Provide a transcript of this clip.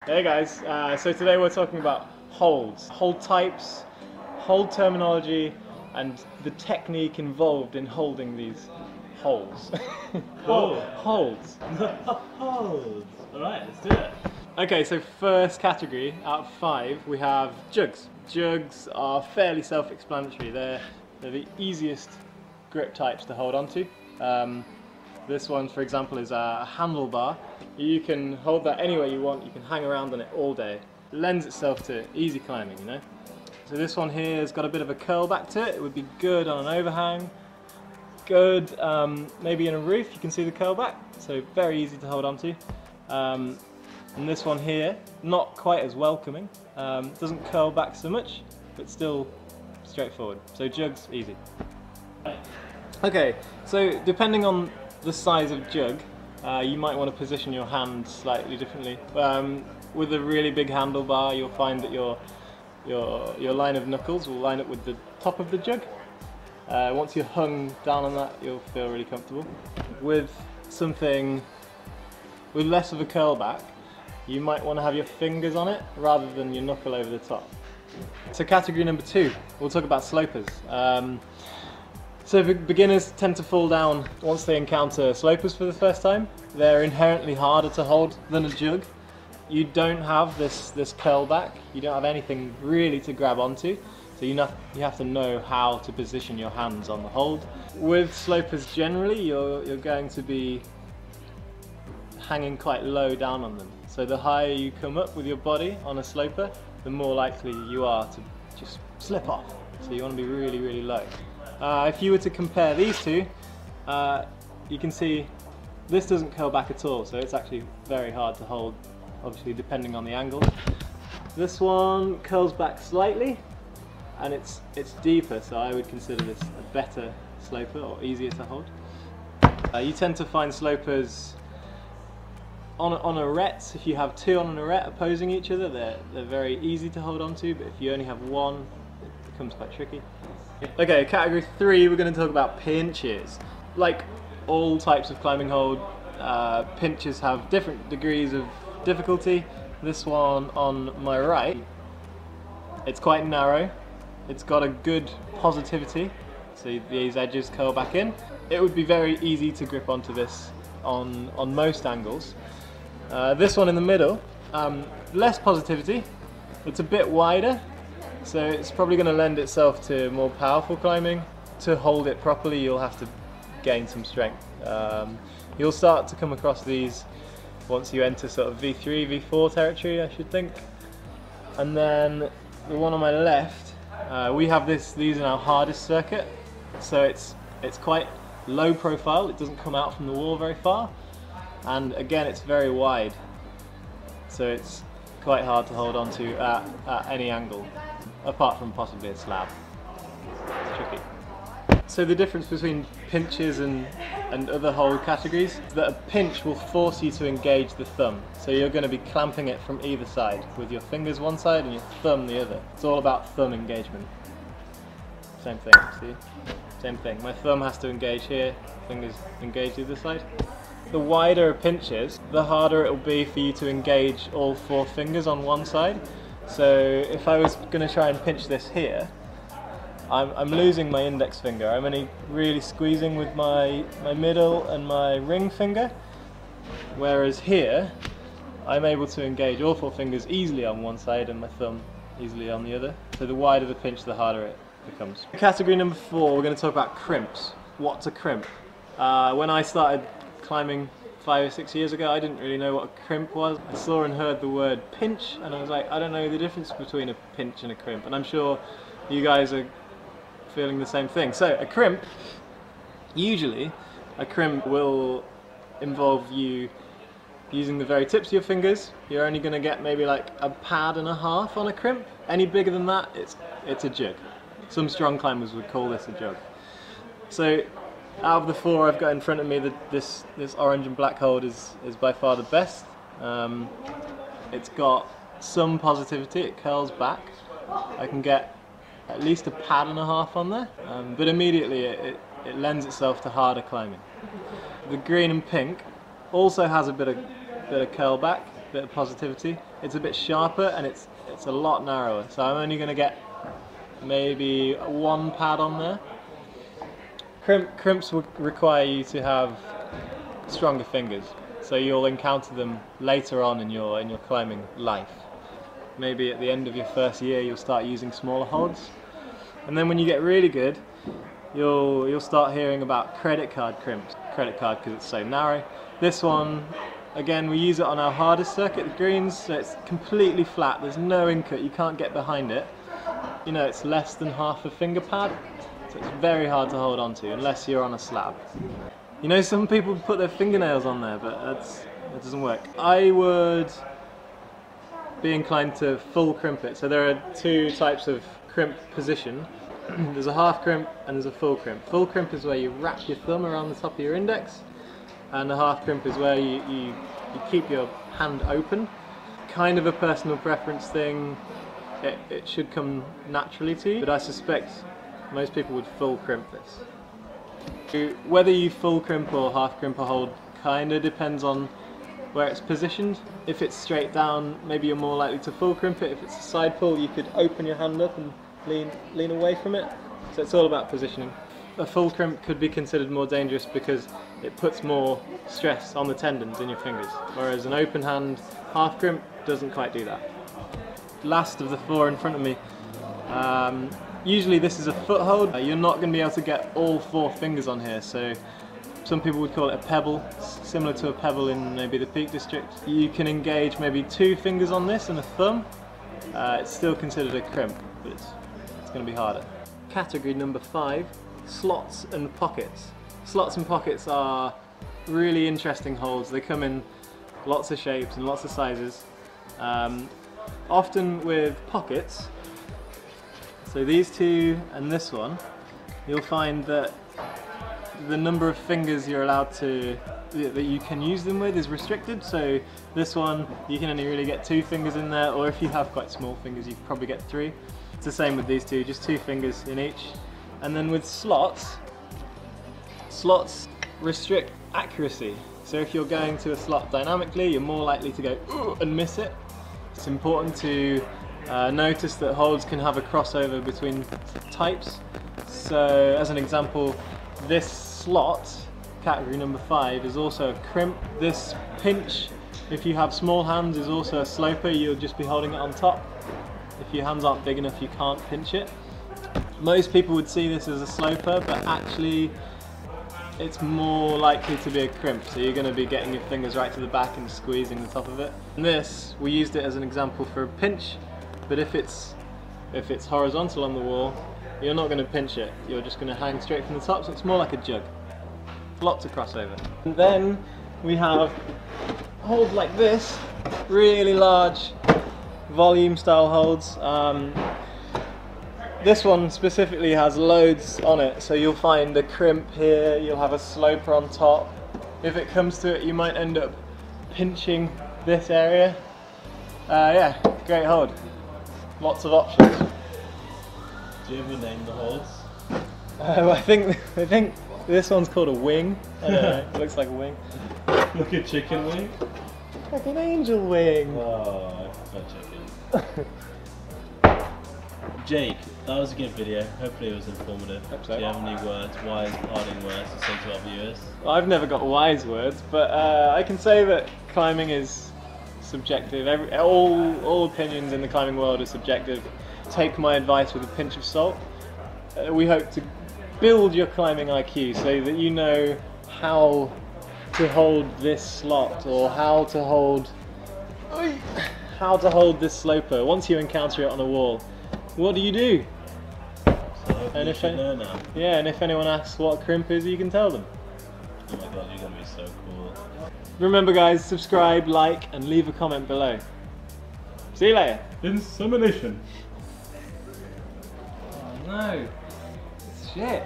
Hey guys, so today we're talking about holds, hold types, hold terminology, and the technique involved in holding these holds. Cool. Holds. Holds. Alright, let's do it. Okay, so first category out of 5 we have jugs. Jugs are fairly self-explanatory. They're the easiest grip types to hold onto. This one, for example, is a handlebar. You can hold that any way you want. You can hang around on it all day. It lends itself to easy climbing, you know. So this one here has got a bit of a curl back to it. It would be good on an overhang. Good, maybe in a roof. You can see the curl back. So very easy to hold onto. And this one here, not quite as welcoming. Doesn't curl back so much, but still straightforward. So jugs, easy. Okay, so depending on the size of jug, you might want to position your hand slightly differently. With a really big handlebar, you'll find that your line of knuckles will line up with the top of the jug. Once you're hung down on that, you'll feel really comfortable. With something with less of a curl back, you might want to have your fingers on it rather than your knuckle over the top. So category number 2, we'll talk about slopers. So beginners tend to fall down once they encounter slopers for the first time. They're inherently harder to hold than a jug. You don't have this curl back. You don't have anything really to grab onto. So you have to know how to position your hands on the hold. With slopers generally, you're going to be hanging quite low down on them. So the higher you come up with your body on a sloper, the more likely you are to just slip off. So you want to be really, really low. If you were to compare these two, you can see this doesn't curl back at all, so it's actually very hard to hold, obviously depending on the angle. This one curls back slightly, and it's deeper, so I would consider this a better sloper, or easier to hold. You tend to find slopers on arretes. If you have 2 on an arete opposing each other, they're very easy to hold onto, but if you only have 1, it becomes quite tricky. Okay, category 3, we're going to talk about pinches. Like all types of climbing hold, pinches have different degrees of difficulty. This one on my right, it's quite narrow. It's got a good positivity, so these edges curl back in. It would be very easy to grip onto this on most angles. This one in the middle, less positivity. It's a bit wider. So it's probably going to lend itself to more powerful climbing. To hold it properly, you'll have to gain some strength. You'll start to come across these once you enter sort of V3, V4 territory, I should think. And then the one on my left, we have these in our hardest circuit. So it's quite low profile, it doesn't come out from the wall very far. And again, it's very wide. So it's quite hard to hold on to at any angle, apart from possibly a slab. It's tricky. So the difference between pinches and other hold categories is that a pinch will force you to engage the thumb. So you're going to be clamping it from either side, with your fingers one side and your thumb the other. It's all about thumb engagement. Same thing, see? Same thing. My thumb has to engage here, fingers engage the other side. The wider a pinch is, the harder it will be for you to engage all 4 fingers on one side. So if I was going to try and pinch this here, I'm losing my index finger. I'm only really squeezing with my middle and my ring finger. Whereas here, I'm able to engage all 4 fingers easily on one side and my thumb easily on the other. So the wider the pinch, the harder it becomes. Category number 4, we're going to talk about crimps. What's a crimp? When I started climbing 5 or 6 years ago, I didn't really know what a crimp was. I saw and heard the word pinch and I was like, I don't know the difference between a pinch and a crimp, and I'm sure you guys are feeling the same thing. So a crimp, usually a crimp will involve you using the very tips of your fingers. You're only going to get maybe like a pad and a half on a crimp. Any bigger than that, it's a jug. Some strong climbers would call this a jug. So out of the 4 I've got in front of me, this orange and black hold is by far the best. It's got some positivity, it curls back. I can get at least a pad and a half on there, but immediately it lends itself to harder climbing. The green and pink also has a bit of curl back, bit of positivity, it's a bit sharper and it's a lot narrower. So I'm only going to get maybe one pad on there. Crimps will require you to have stronger fingers, so you'll encounter them later on in your climbing life. Maybe at the end of your first year you'll start using smaller holds, and then when you get really good, you'll start hearing about credit card crimps. Credit card because it's so narrow. This one, again, we use it on our hardest circuit, the greens, so it's completely flat, there's no incut, you can't get behind it. You know, it's less than half a finger pad, so it's very hard to hold on to unless you're on a slab. You know, some people put their fingernails on there, but that doesn't work. I would be inclined to full crimp it. So there are two types of crimp position. There's a half crimp and there's a full crimp. Full crimp is where you wrap your thumb around the top of your index, and the half crimp is where you keep your hand open. Kind of a personal preference thing. It should come naturally to you, but I suspect most people would full crimp this. Whether you full crimp or half crimp a hold kind of depends on where it's positioned. If it's straight down, maybe you're more likely to full crimp it. If it's a side pull, you could open your hand up and lean away from it. So it's all about positioning. A full crimp could be considered more dangerous because it puts more stress on the tendons in your fingers, whereas an open hand half crimp doesn't quite do that. Last of the four in front of me. Usually this is a foothold. You're not going to be able to get all four fingers on here, so some people would call it a pebble, similar to a pebble in maybe the Peak District. You can engage maybe 2 fingers on this and a thumb. It's still considered a crimp, but it's going to be harder. Category number 5, slots and pockets. Slots and pockets are really interesting holds. They come in lots of shapes and lots of sizes. Often with pockets, so these two and this one, you'll find that the number of fingers you're allowed to, that you can use them with, is restricted. So this one, you can only really get 2 fingers in there, or if you have quite small fingers, you can probably get 3. It's the same with these two, just 2 fingers in each. And then with slots restrict accuracy. So if you're going to a slot dynamically, you're more likely to go ooh and miss it. It's important to notice that holds can have a crossover between types. So as an example, this slot, category number 5, is also a crimp. This pinch, if you have small hands, is also a sloper. You'll just be holding it on top. If your hands aren't big enough, you can't pinch it. Most people would see this as a sloper, but actually it's more likely to be a crimp, so you're going to be getting your fingers right to the back and squeezing the top of it. And this, we used it as an example for a pinch, but if it's horizontal on the wall, you're not going to pinch it, you're just going to hang straight from the top, so it's more like a jug. Lots of crossover. And then we have holds like this, really large volume style holds. This one specifically has loads on it, so you'll find a crimp here, you'll have a sloper on top. If it comes to it, you might end up pinching this area. Yeah, great hold. Lots of options. Do you ever name the holds? I think this one's called a wing. I don't know, it looks like a wing. Like a chicken wing? Like an angel wing. Oh, it's not chicken. Jake, that was a good video. Hopefully it was informative. Hope so. Do you have any words, wise parting words to say to our viewers? I've never got wise words, but I can say that climbing is subjective. All opinions in the climbing world are subjective. Take my advice with a pinch of salt. We hope to build your climbing IQ so that you know how to hold this slot, or how to hold this sloper. Once you encounter it on a wall, what do you do? So and if know now. Yeah, and if anyone asks what crimp is, you can tell them. Oh my god, you're gonna be so cool. Remember guys, subscribe, like, and leave a comment below. See you later. Insemination. Oh no. It's shit.